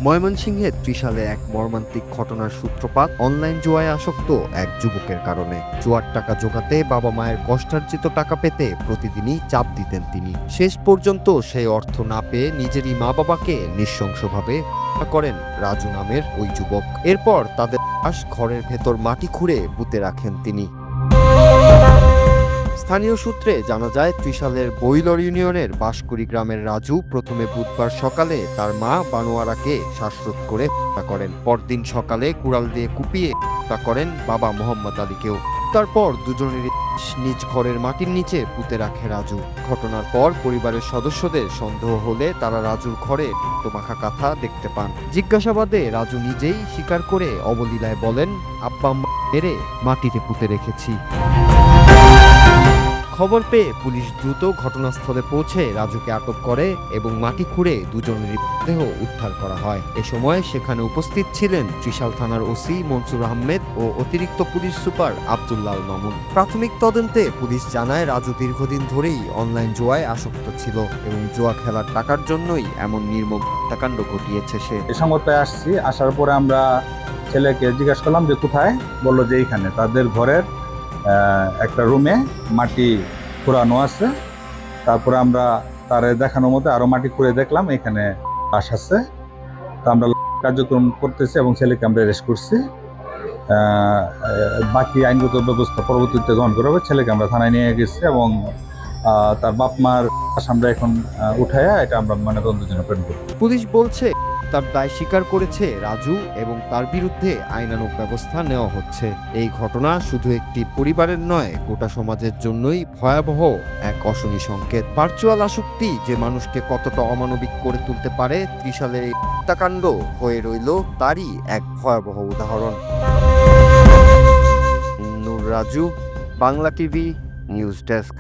ময়মনসিংহে ত্রিশালে এক মর্মান্তিক ঘটনার সূত্রপাত অনলাইন জুয়ায় আসক্ত এক যুবকের কারণে। জুয়ার টাকা জোগাতে বাবা মায়ের কষ্টার্জিত টাকা পেতে প্রতিদিনই চাপ দিতেন তিনি। শেষ পর্যন্ত সেই অর্থ না পেয়ে নিজেরই মা বাবাকে নৃশংসভাবে হত্যা করেন রাজু নামের ওই যুবক। এরপর তাদের লাশ ঘরের ভেতর মাটি খুঁড়ে পুঁতে রাখেন তিনি। স্থানীয় সূত্রে জানা যায়, ত্রিশালের বইলর ইউনিয়নের বাঁশকুড়ি গ্রামের রাজু প্রথমে বুধবার সকালে তার মা বানোয়ারাকে শ্বাসরোধ করে হত্যা করেন। পরদিন সকালে কুড়াল দিয়ে কুপিয়ে হত্যা করেন বাবা মোহাম্মদ আলীকেও। তারপর দুজনেরই নিজ ঘরের মাটির নিচে পুঁতে রাখে রাজু। ঘটনার পর পরিবারের সদস্যদের সন্দেহ হলে তারা রাজুর ঘরে রক্তমাখা কাঁথা দেখতে পান। জিজ্ঞাসাবাদে রাজু নিজেই স্বীকার করে অবলীলায় বলেন, আব্বা আম্মা মেরে মাটিতে পুঁতে রেখেছি। খবর পেয়ে পুলিশ দ্রুত ঘটনাস্থলে পৌঁছে রাজুকে আটক করে এবং মাটি খুঁড়ে দুজনেরই দেহ উদ্ধার করা হয়। এ সময় সেখানে উপস্থিত ছিলেন ত্রিশাল থানার ওসি মনসুর আহমেদ ও অতিরিক্ত পুলিশ সুপার আব্দুল্লাহ আল মামুন। প্রাথমিক তদন্তে পুলিশ জানায়, রাজু দীর্ঘদিন ধরেই অনলাইন জুয়ায় আসক্ত ছিল এবং জুয়া খেলার টাকার জন্যই এমন নির্মম হত্যাকাণ্ড ঘটিয়েছে সে। এই সংবাদটায় আসছি, আসার পরে আমরা ছেলেকে জিজ্ঞাসা করলাম যে কোথায়, বললো যে এইখানে তাদের ঘরের একটা রুমে মাটি খুঁড়ানো আছে। তারপরে আমরা তার দেখানোর মতো আরো মাটি খুঁড়ে দেখলাম এখানে লাশ আছে। তো আমরা কার্যক্রম করতেছি এবং ছেলেকে আমরা অ্যারেস্ট করছি। বাকি আইনগত ব্যবস্থা পরবর্তীতে গ্রহণ করা হবে। ছেলেকে আমরা থানায় নিয়ে গেছি এবং তার বাপ মার আমরা এখন উঠাইয়া এটা আমরা ময়নাতদন্তের জন্য প্রেরণ করি। পুলিশ বলছে তার দায় স্বীকার করেছে রাজু এবং তার বিরুদ্ধে আইনানুগ ব্যবস্থা নেওয়া হচ্ছে। এই ঘটনা শুধু একটি পরিবারের নয়, গোটা সমাজের জন্যই ভয়াবহ এক অশনি সংকেত। ভার্চুয়াল আসক্তি যে মানুষকে কতটা অমানবিক করে তুলতে পারে, ত্রিশালের এই হত্যাকাণ্ড হয়ে রইল তারই এক ভয়াবহ উদাহরণ। Noor Raju, Bangla TV news desk.